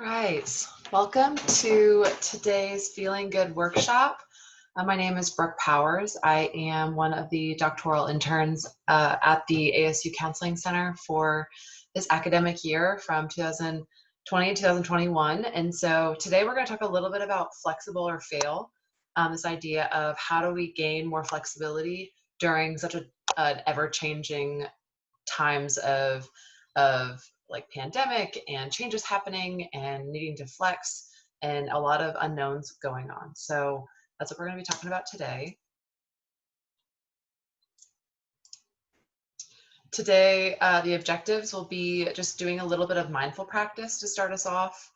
Right. Welcome to today's Feeling Good workshop. My name is Brooke Powers. I am one of the doctoral interns at the ASU Counseling Center for this academic year from 2020 to 2021. And so today we're going to talk a little bit about flexible or fail, this idea of how do we gain more flexibility during such an ever-changing times of like pandemic and changes happening and needing to flex and a lot of unknowns going on. So that's what we're going to be talking about today. Today, the objectives will be just doing a little bit of mindful practice to start us off,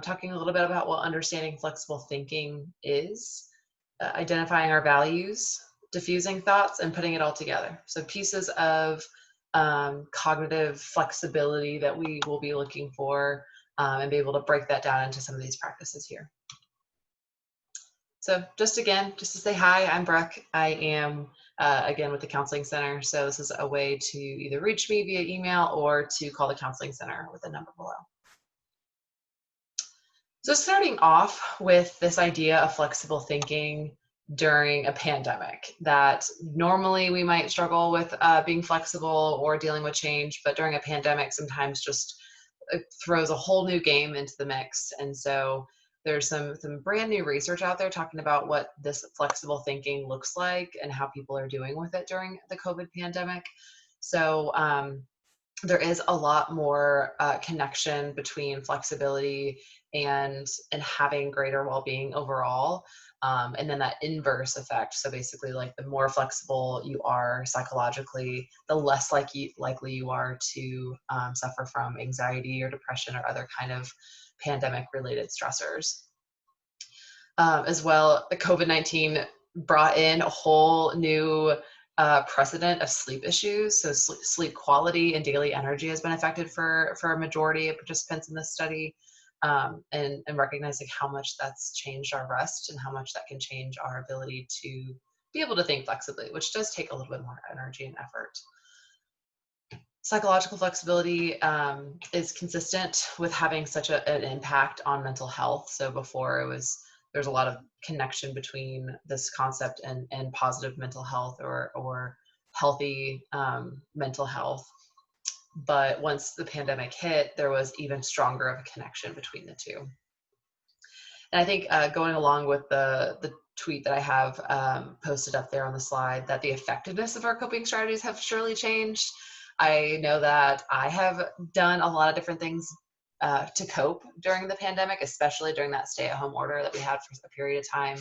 talking a little bit about what understanding flexible thinking is, identifying our values, diffusing thoughts, and putting it all together. So pieces of cognitive flexibility that we will be looking for and be able to break that down into some of these practices here. So just to say hi, I'm Brooke. I am, again, with the Counseling Center. So this is a way to either reach me via email or to call the Counseling Center with the number below. So starting off with this idea of flexible thinking during a pandemic, that normally we might struggle with being flexible or dealing with change, but during a pandemic sometimes just throws a whole new game into the mix. And so there's some brand new research out there talking about what this flexible thinking looks like and how people are doing with it during the COVID pandemic. So there is a lot more connection between flexibility and having greater well-being overall. And then that inverse effect. So basically, like the more flexible you are psychologically, the less likely you are to suffer from anxiety or depression or other kind of pandemic-related stressors. As well, the COVID-19 brought in a whole new precedent of sleep issues. So sleep quality and daily energy has been affected for a majority of participants in this study. And recognizing how much that's changed our rest and how much that can change our ability to be able to think flexibly, which does take a little bit more energy and effort. Psychological flexibility is consistent with having such an impact on mental health. So before there's a lot of connection between this concept and positive mental health or healthy mental health. But once the pandemic hit, there was even stronger of a connection between the two. And I think going along with the tweet that I have posted up there on the slide, that the effectiveness of our coping strategies have surely changed. I know that I have done a lot of different things to cope during the pandemic, especially during that stay-at-home order that we had for a period of time,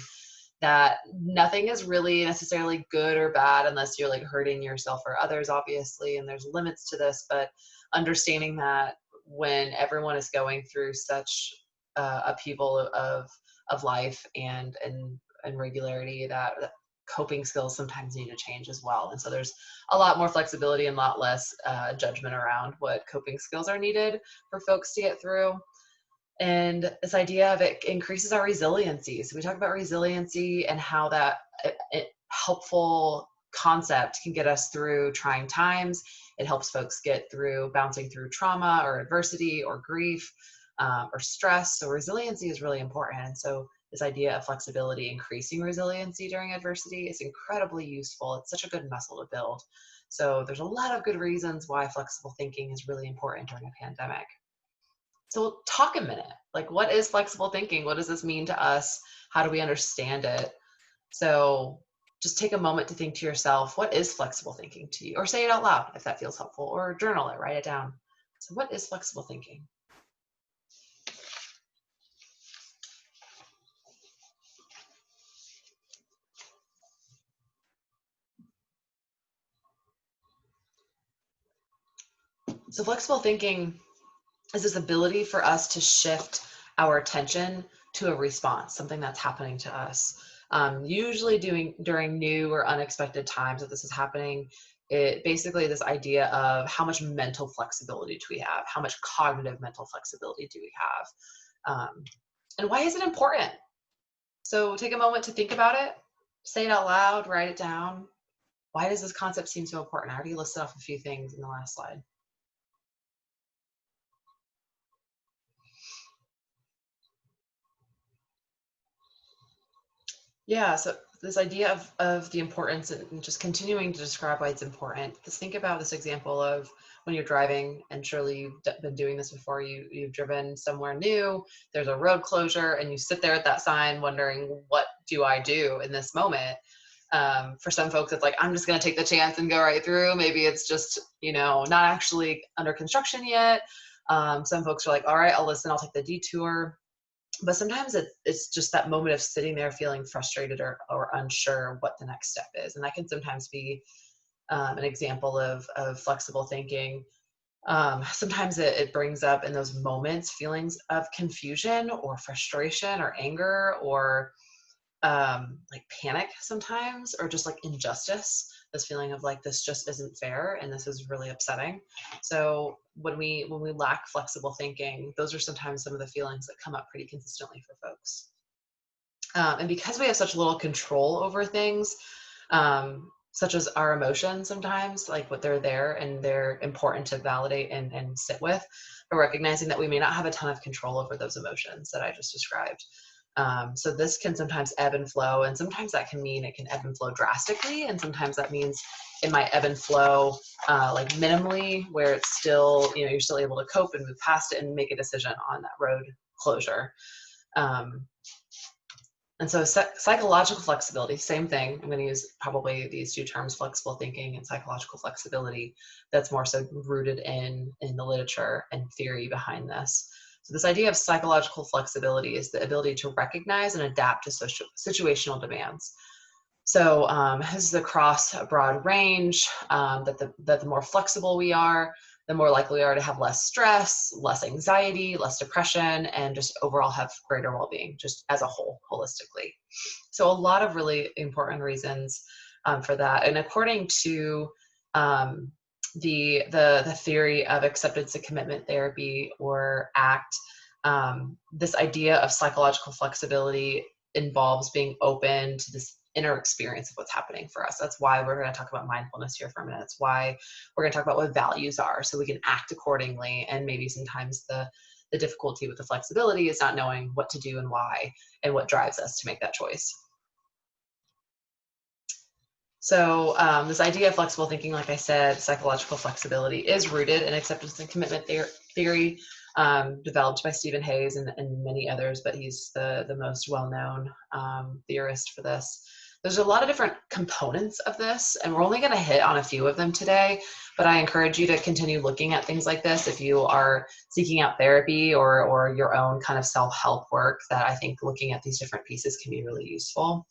that nothing is really necessarily good or bad unless you're like hurting yourself or others, obviously, and there's limits to this, but understanding that when everyone is going through such upheaval of life and regularity, that coping skills sometimes need to change as well. And so there's a lot more flexibility and a lot less judgment around what coping skills are needed for folks to get through. And this idea of it increases our resiliency. So we talk about resiliency and how that helpful concept can get us through trying times. It helps folks get through bouncing through trauma or adversity or grief or stress. So resiliency is really important. And so this idea of flexibility, increasing resiliency during adversity, is incredibly useful. It's such a good muscle to build. So there's a lot of good reasons why flexible thinking is really important during a pandemic. So we'll talk a minute, like what is flexible thinking? What does this mean to us? How do we understand it? So just take a moment to think to yourself, what is flexible thinking to you? Or say it out loud if that feels helpful, or journal it, write it down. So what is flexible thinking? So flexible thinking is this ability for us to shift our attention to a response, something that's happening to us. Usually during new or unexpected times that this is happening, it basically this idea of how much mental flexibility do we have? How much cognitive mental flexibility do we have? And why is it important? So take a moment to think about it, say it out loud, write it down. Why does this concept seem so important? I already listed off a few things in the last slide. Yeah, so this idea of the importance and just continuing to describe why it's important. Just think about this example of when you're driving, and surely you've been doing this before. You've driven somewhere new. There's a road closure, and you sit there at that sign wondering, what do I do in this moment? For some folks, it's like, I'm just going to take the chance and go right through. Maybe it's just, not actually under construction yet. Some folks are like, all right, I'll listen. I'll take the detour. But sometimes it's just that moment of sitting there feeling frustrated or unsure what the next step is. And that can sometimes be an example of flexible thinking. Sometimes it brings up in those moments feelings of confusion or frustration or anger or like panic sometimes, or just like injustice, this feeling of like, this just isn't fair and this is really upsetting. So when we lack flexible thinking, those are sometimes some of the feelings that come up pretty consistently for folks. And because we have such little control over things, such as our emotions, sometimes like what they're there and they're important to validate and sit with, but recognizing that we may not have a ton of control over those emotions that I just described. So this can sometimes ebb and flow, and sometimes that can mean it can ebb and flow drastically, and sometimes that means it might ebb and flow like minimally, where it's still, you're still able to cope and move past it and make a decision on that road closure. Um, and so psychological flexibility, same thing. I'm going to use probably these two terms, flexible thinking and psychological flexibility. That's more so rooted in the literature and theory behind this. So this idea of psychological flexibility is the ability to recognize and adapt to situational demands. So this is across a broad range, that the more flexible we are, the more likely we are to have less stress, less anxiety, less depression, and just overall have greater well-being, just as a whole, holistically. So a lot of really important reasons for that. And according to um, the theory of acceptance and commitment therapy, or ACT, this idea of psychological flexibility involves being open to this inner experience of what's happening for us. That's why we're going to talk about mindfulness here for a minute. That's why we're going to talk about what values are, so we can act accordingly. And maybe sometimes the difficulty with the flexibility is not knowing what to do and why, and what drives us to make that choice. So this idea of flexible thinking, like I said, psychological flexibility, is rooted in acceptance and commitment theory, developed by Stephen Hayes and many others, but he's the most well-known theorist for this. There's a lot of different components of this, and we're only going to hit on a few of them today, but I encourage you to continue looking at things like this if you are seeking out therapy or your own kind of self-help work. That I think looking at these different pieces can be really useful.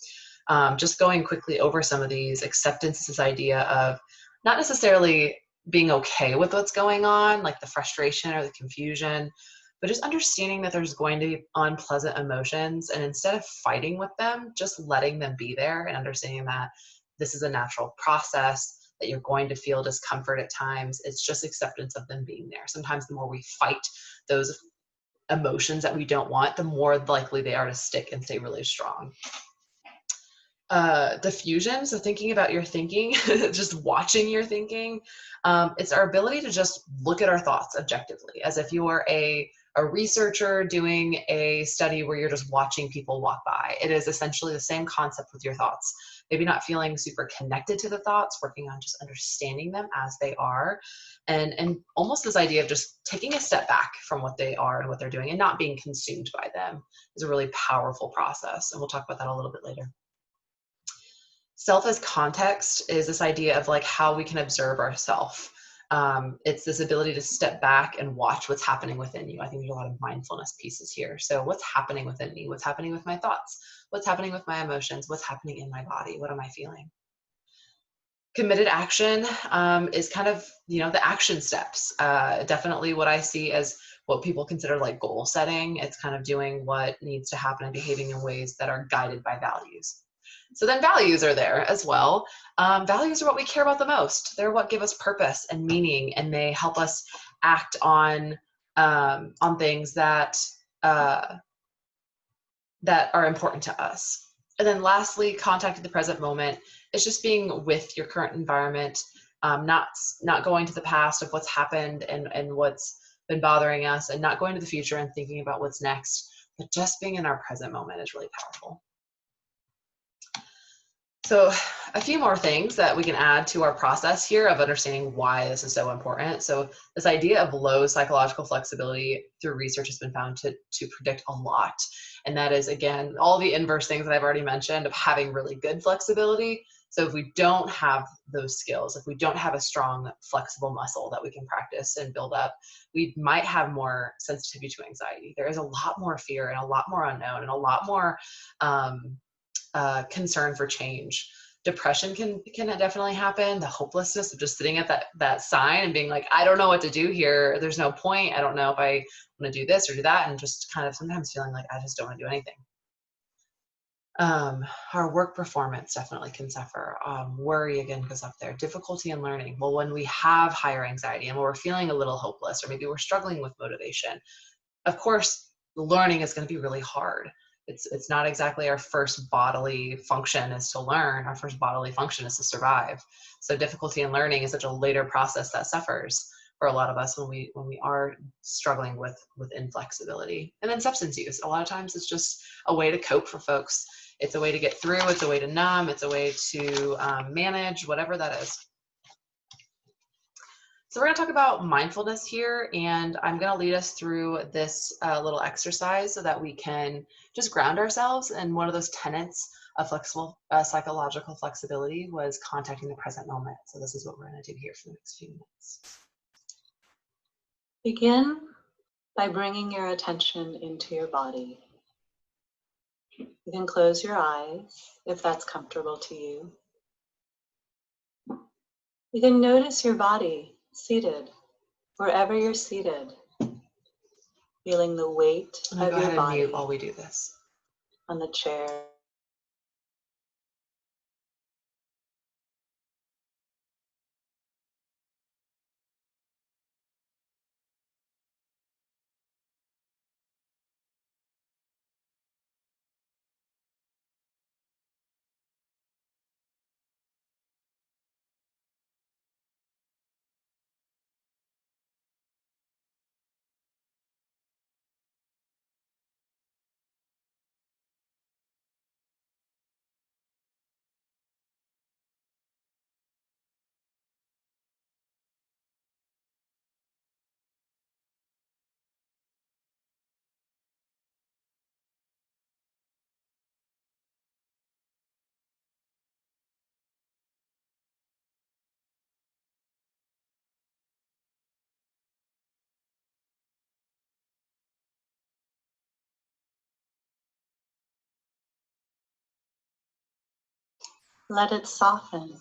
Just going quickly over some of these, acceptance is this idea of not necessarily being okay with what's going on, like the frustration or the confusion, but just understanding that there's going to be unpleasant emotions, and instead of fighting with them, just letting them be there and understanding that this is a natural process, that you're going to feel discomfort at times. It's just acceptance of them being there. Sometimes the more we fight those emotions that we don't want, the more likely they are to stick and stay really strong. Diffusion, so thinking about your thinking, just watching your thinking. It's our ability to just look at our thoughts objectively, as if you are a researcher doing a study where you're just watching people walk by. It is essentially the same concept with your thoughts. Maybe not feeling super connected to the thoughts, working on just understanding them as they are, and almost this idea of just taking a step back from what they are and what they're doing and not being consumed by them is a really powerful process. And we'll talk about that a little bit later. Self as context is this idea of like how we can observe ourself. It's this ability to step back and watch what's happening within you. I think there's a lot of mindfulness pieces here. So what's happening within me? What's happening with my thoughts? What's happening with my emotions? What's happening in my body? What am I feeling? Committed action is kind of, the action steps. Definitely what I see as what people consider like goal setting. It's kind of doing what needs to happen and behaving in ways that are guided by values. So then values are there as well. Values are what we care about the most. They're what give us purpose and meaning, and they help us act on things that are important to us. And then lastly, contact in the present moment. It's just being with your current environment, not going to the past of what's happened and what's been bothering us, and not going to the future and thinking about what's next, but just being in our present moment is really powerful. So a few more things that we can add to our process here of understanding why this is so important. So this idea of low psychological flexibility through research has been found to predict a lot. And that is, again, all the inverse things that I've already mentioned of having really good flexibility. So if we don't have those skills, if we don't have a strong, flexible muscle that we can practice and build up, we might have more sensitivity to anxiety. There is a lot more fear and a lot more unknown and a lot more concern for change. Depression can definitely happen. The hopelessness of just sitting at that sign and being like, I don't know what to do here. There's no point. I don't know if I want to do this or do that, and just kind of sometimes feeling like I just don't want to do anything. Our work performance definitely can suffer. Worry again goes up there. Difficulty in learning. Well, when we have higher anxiety and when we're feeling a little hopeless, or maybe we're struggling with motivation, of course, learning is going to be really hard. It's not exactly our first bodily function is to learn. Our first bodily function is to survive. So difficulty in learning is such a later process that suffers for a lot of us when we are struggling with inflexibility. And then substance use. A lot of times it's just a way to cope for folks. It's a way to get through. It's a way to numb. It's a way to manage whatever that is. So we're going to talk about mindfulness here, and I'm going to lead us through this little exercise so that we can just ground ourselves. And one of those tenets of flexible psychological flexibility was contacting the present moment. So this is what we're going to do here for the next few minutes. Begin by bringing your attention into your body. You can close your eyes if that's comfortable to you. You can notice your body seated, wherever you're seated, feeling the weight I'm going to of go your ahead and body mute while we do this. on the chair. Let it soften.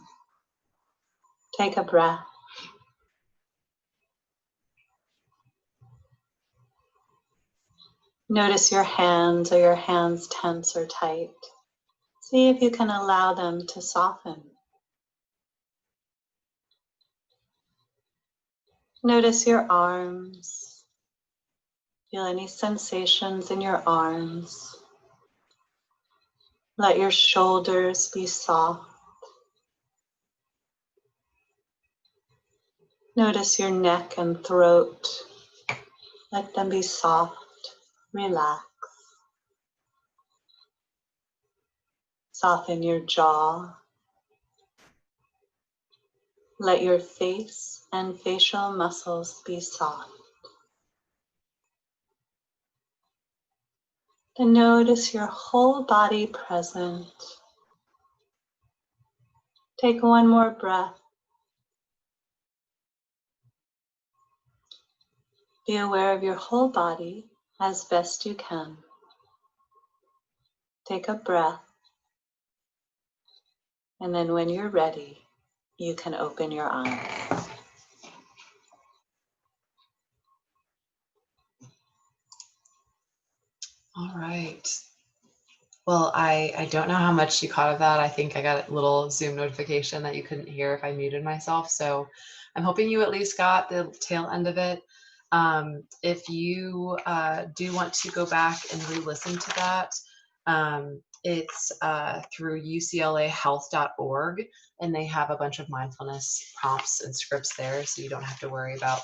Take a breath. Notice your hands. Are your hands tense or tight? See if you can allow them to soften. Notice your arms. Feel any sensations in your arms. Let your shoulders be soft. Notice your neck and throat. Let them be soft. Relax. Soften your jaw. Let your face and facial muscles be soft. Then notice your whole body present. Take one more breath. Be aware of your whole body as best you can. Take a breath. And then when you're ready, you can open your eyes. All right. Well, I don't know how much you caught of that. I think I got a little Zoom notification that you couldn't hear if I muted myself. So I'm hoping you at least got the tail end of it. If you do want to go back and re-listen to that, it's through uclahealth.org, and they have a bunch of mindfulness prompts and scripts there, so you don't have to worry about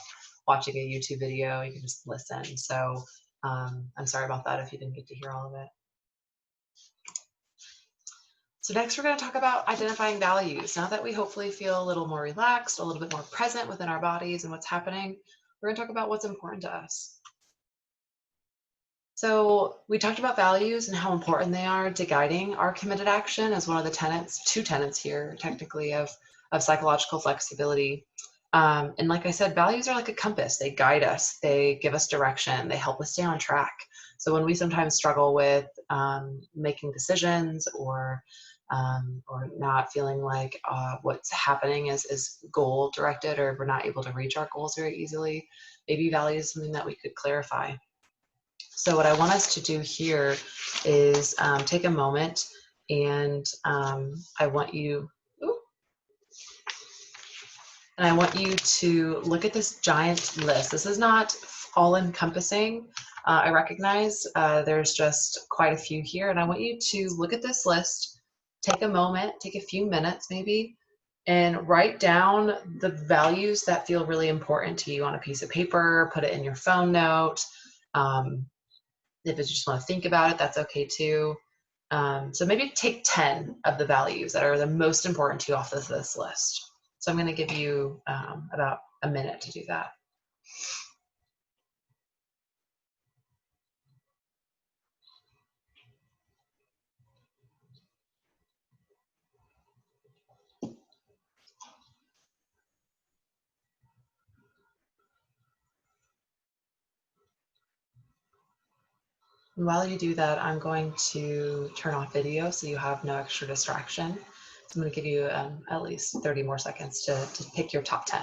watching a YouTube video. You can just listen. So I'm sorry about that if you didn't get to hear all of it. So next we're going to talk about identifying values. Now that we hopefully feel a little more relaxed, a little bit more present within our bodies and what's happening, we're going to talk about what's important to us. So we talked about values and how important they are to guiding our committed action as one of the tenets, two tenets here, technically, of psychological flexibility. And like I said, values are like a compass. They guide us, they give us direction, they help us stay on track. So when we sometimes struggle with making decisions or not feeling like what's happening is goal directed, or we're not able to reach our goals very easily, maybe value is something that we could clarify. So what I want us to do here is take a moment, and I want you to look at this giant list. This is not all encompassing. I recognize there's just quite a few here, and I want you to look at this list, take a moment, take a few minutes maybe, and write down the values that feel really important to you on a piece of paper, put it in your phone note. If you just want to think about it, that's okay too. So maybe take 10 of the values that are the most important to you off of this list. So I'm going to give you about a minute to do that. And while you do that, I'm going to turn off video so you have no extra distraction. So I'm going to give you at least 30 more seconds to pick your top 10.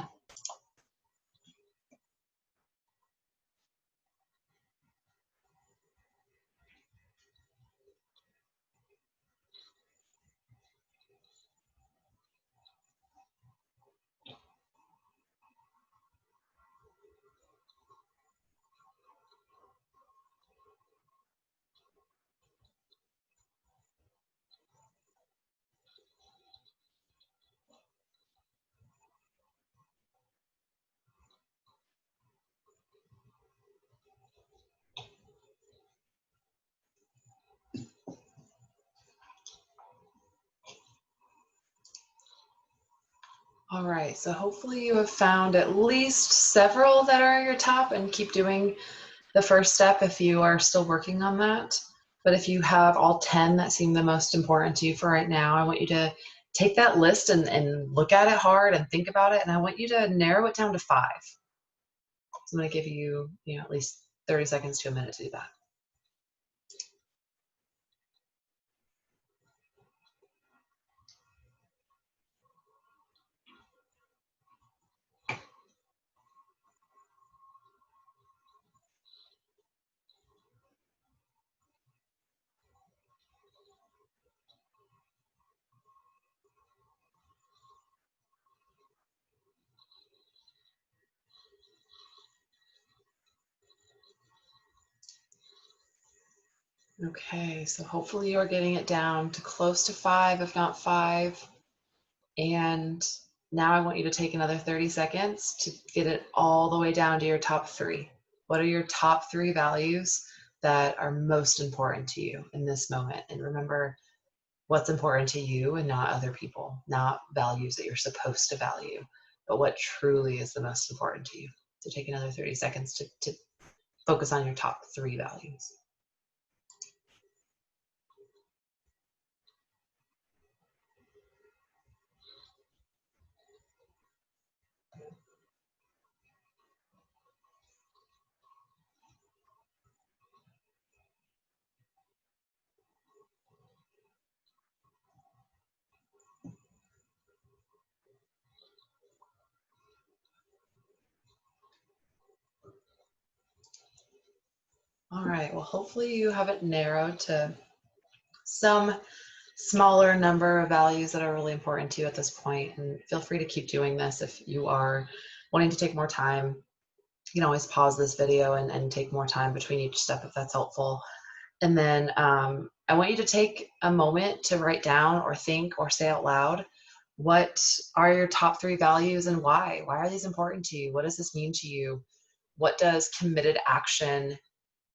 All right, so hopefully you have found at least several that are your top, and keep doing the first step if you are still working on that. But if you have all 10 that seem the most important to you for right now, I want you to take that list and look at it hard and think about it. And I want you to narrow it down to 5. So I'm going to give you, at least 30 seconds to a minute to do that. Okay, so hopefully you're getting it down to close to 5, if not 5. And now I want you to take another 30 seconds to get it all the way down to your top 3. What are your top 3 values that are most important to you in this moment? And remember what's important to you and not other people, not values that you're supposed to value, but what truly is the most important to you. So take another 30 seconds to focus on your top 3 values. All right, well, hopefully you have it narrowed to some smaller number of values that are really important to you at this point. And feel free to keep doing this if you are wanting to take more time. You can always pause this video and take more time between each step if that's helpful. And then I want you to take a moment to write down or think or say out loud, what are your top 3 values and why? Why are these important to you? What does this mean to you? What does committed action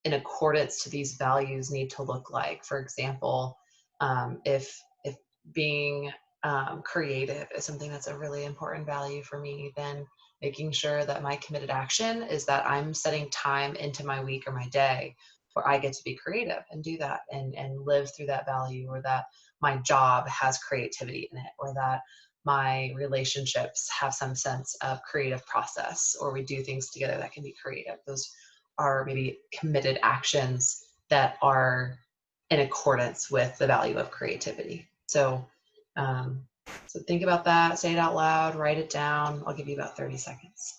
in accordance to these values need to look like? For example, if being creative is something that's a really important value for me. Then making sure that my committed action is that I'm setting time into my week or my day where I get to be creative and do that and live through that value, or that my job has creativity in it, or that my relationships have some sense of creative process, or we do things together that can be creative. Those are maybe committed actions that are in accordance with the value of creativity. Um, so think about that, say it out loud, write it down. I'll give you about 30 seconds.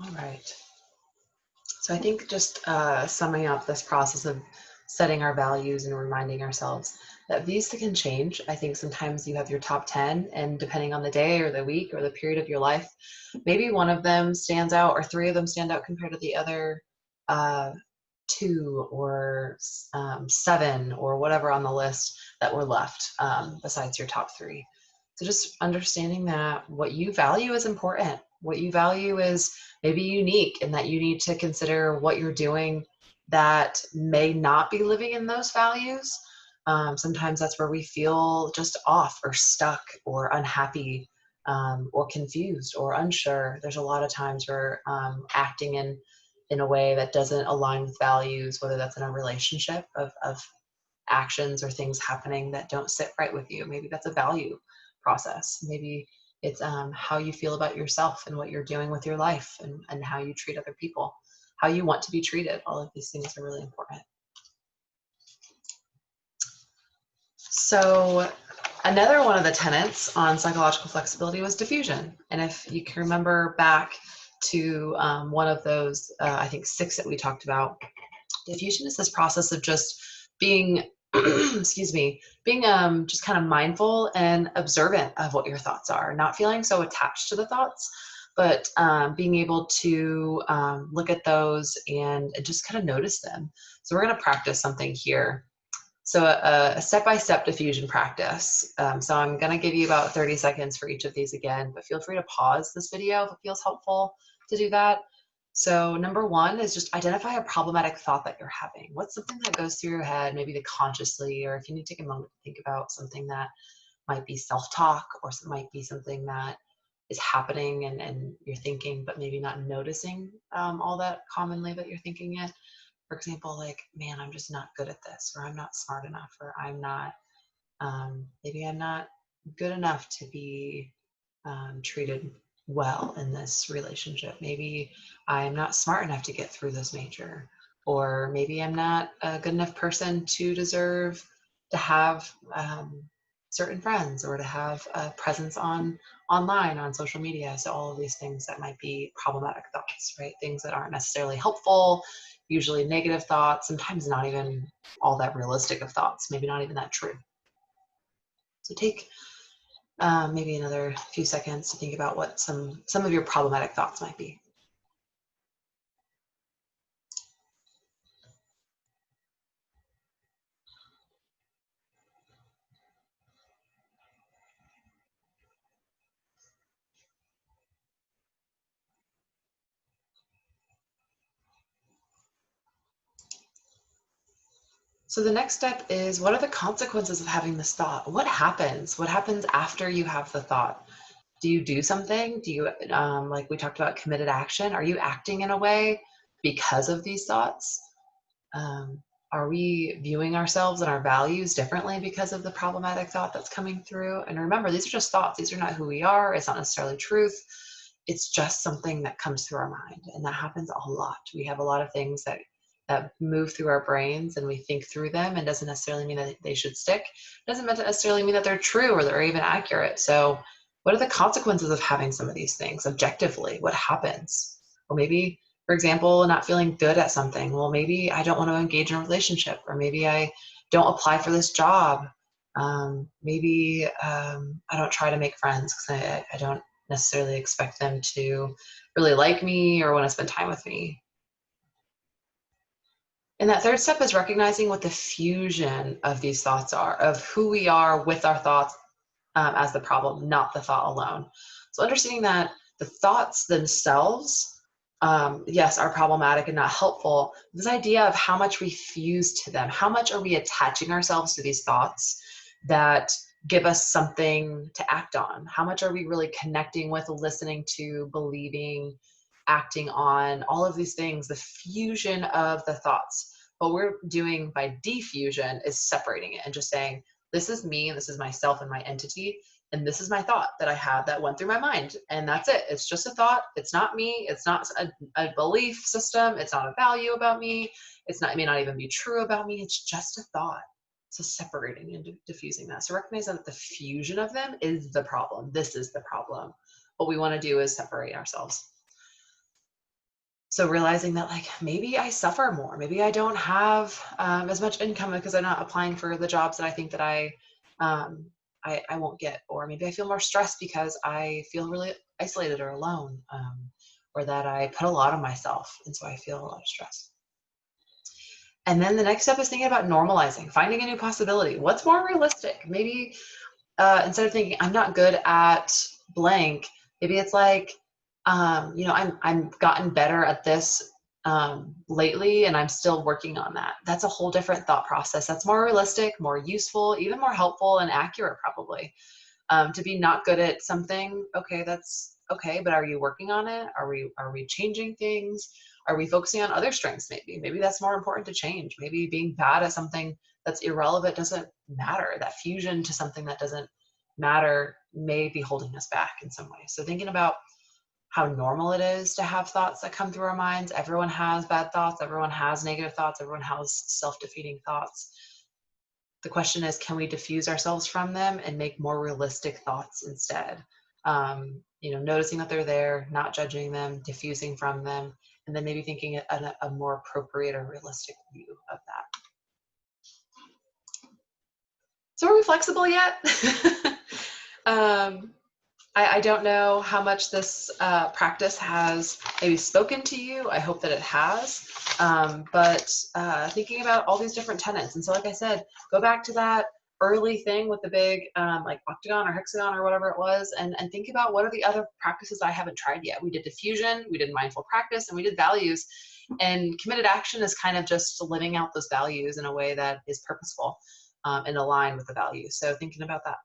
All right. So I think just summing up this process of setting our values and reminding ourselves that these can change. I think sometimes you have your top 10, and depending on the day or the week or the period of your life, maybe one of them stands out or three of them stand out compared to the other two or seven or whatever on the list that were left besides your top three. So just understanding that what you value is important. What you value is maybe unique, and that you need to consider what you're doing that may not be living in those values. Sometimes that's where we feel just off or stuck or unhappy or confused or unsure. There's a lot of times we're acting in a way that doesn't align with values, whether that's in a relationship of actions or things happening that don't sit right with you. Maybe that's a value process. Maybe it's how you feel about yourself and what you're doing with your life, and how you treat other people, how you want to be treated. All of these things are really important. So another one of the tenets on psychological flexibility was diffusion. And if you can remember back to one of those, I think 6 that we talked about, diffusion is this process of just being, excuse me, being just kind of mindful and observant of what your thoughts are, not feeling so attached to the thoughts, but being able to look at those and just kind of notice them. So we're going to practice something here. So a step-by-step diffusion practice. So I'm going to give you about 30 seconds for each of these again, but feel free to pause this video if it feels helpful to do that. So number 1 is just identify a problematic thought that you're having. What's something that goes through your head, maybe consciously, or if you need to take a moment to think about something that might be self-talk, or it might be something that is happening and you're thinking, but maybe not noticing all that commonly that you're thinking it. For example, like, man, I'm just not good at this, or I'm not smart enough, or I'm not, maybe I'm not good enough to be treated well in this relationship. Maybe I'm not smart enough to get through this major, or maybe I'm not a good enough person to deserve to have certain friends, or to have a presence online on social media. So all of these things that might be problematic thoughts, right? Things that aren't necessarily helpful, usually negative thoughts, sometimes not even all that realistic of thoughts, maybe not even that true. So take maybe another few seconds to think about what some of your problematic thoughts might be. So the next step is, what are the consequences of having this thought? What happens? What happens after you have the thought? Do you do something? Do you, like we talked about, committed action? Are you acting in a way because of these thoughts? Are we viewing ourselves and our values differently because of the problematic thought that's coming through? And remember, these are just thoughts. These are not who we are. It's not necessarily truth. It's just something that comes through our mind. And that happens a lot. We have a lot of things that move through our brains, and we think through them, and doesn't necessarily mean that they should stick. It doesn't necessarily mean that they're true or they're even accurate. So what are the consequences of having some of these things objectively? What happens? Or maybe For example, not feeling good at something. Well, maybe I don't want to engage in a relationship, or maybe I don't apply for this job. Maybe I don't try to make friends because I don't necessarily expect them to really like me or want to spend time with me. And that third step is recognizing what the fusion of these thoughts are, of who we are with our thoughts as the problem, not the thought alone. So understanding that the thoughts themselves, yes, are problematic and not helpful. This idea of how much we fuse to them, how much are we attaching ourselves to these thoughts that give us something to act on? How much are we really connecting with, listening to, believing, acting on, all of these things, the fusion of the thoughts. What we're doing by diffusion is separating it and just saying, this is me, and this is myself and my entity, and this is my thought that I had that went through my mind, and that's it. It's just a thought. It's not me. It's not a belief system. It's not a value about me. It may not even be true about me. It's just a thought. So separating and diffusing that. So recognize that the fusion of them is the problem. This is the problem. What we want to do is separate ourselves. So realizing that, like, maybe I suffer more, maybe I don't have as much income because I'm not applying for the jobs that I think that I won't get, or maybe I feel more stressed because I feel really isolated or alone, or that I put a lot on myself, and so I feel a lot of stress. And then the next step is thinking about normalizing, finding a new possibility. What's more realistic? Maybe instead of thinking I'm not good at blank, maybe it's like, I'm gotten better at this lately, and I'm still working on that. That's a whole different thought process. That's more realistic, more useful, even more helpful and accurate, probably. To be not good at something, okay, that's okay, but are you working on it? Are we changing things? Are we focusing on other strengths? Maybe that's more important to change. Maybe being bad at something that's irrelevant doesn't matter. That fusion to something that doesn't matter may be holding us back in some way. So thinking about how normal it is to have thoughts that come through our minds. Everyone has bad thoughts. Everyone has negative thoughts. Everyone has self-defeating thoughts. The question is, can we diffuse ourselves from them and make more realistic thoughts instead? Noticing that they're there, not judging them, diffusing from them, and then maybe thinking a more appropriate or realistic view of that. So are we flexible yet? I don't know how much this practice has maybe spoken to you. I hope that it has. But thinking about all these different tenets. And so, like I said, go back to that early thing with the big like octagon or hexagon or whatever it was, and think about what are the other practices I haven't tried yet. We did diffusion, we did mindful practice, and we did values. And committed action is kind of just living out those values in a way that is purposeful and aligned with the values. So thinking about that.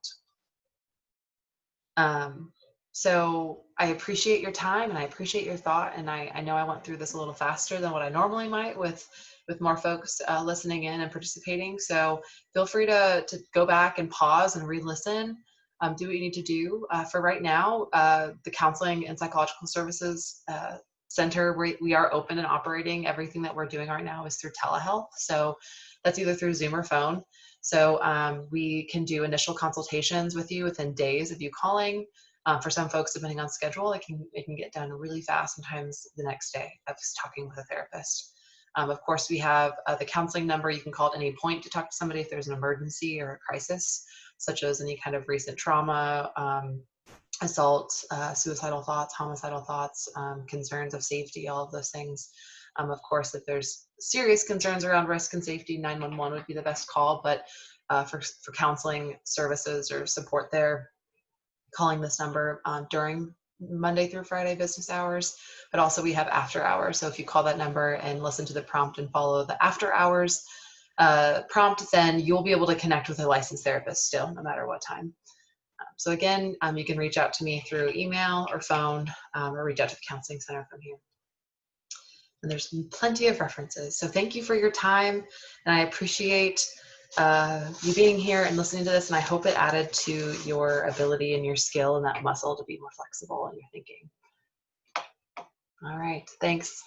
So I appreciate your time and I appreciate your thought. And I know I went through this a little faster than what I normally might with more folks listening in and participating. So feel free to go back and pause and re-listen. Do what you need to do. For right now, the Counseling and Psychological Services Center, we are open and operating. Everything that we're doing right now is through telehealth. So that's either through Zoom or phone. So we can do initial consultations with you within days of you calling. For some folks, depending on schedule, it can get done really fast, sometimes the next day of talking with a therapist. Of course, we have the counseling number. You can call at any point to talk to somebody if there's an emergency or a crisis, such as any kind of recent trauma, assault, suicidal thoughts, homicidal thoughts, concerns of safety, all of those things. Of course, if there's serious concerns around risk and safety, 911 would be the best call. But for counseling services or support there, calling this number during Monday through Friday business hours. But also we have after hours. So if you call that number and listen to the prompt and follow the after hours prompt, then you'll be able to connect with a licensed therapist still, no matter what time. So again, you can reach out to me through email or phone, or reach out to the Counseling Center from here. And there's plenty of references. So thank you for your time, and I appreciate you being here and listening to this, and I hope it added to your ability and your skill and that muscle to be more flexible in your thinking. All right, thanks.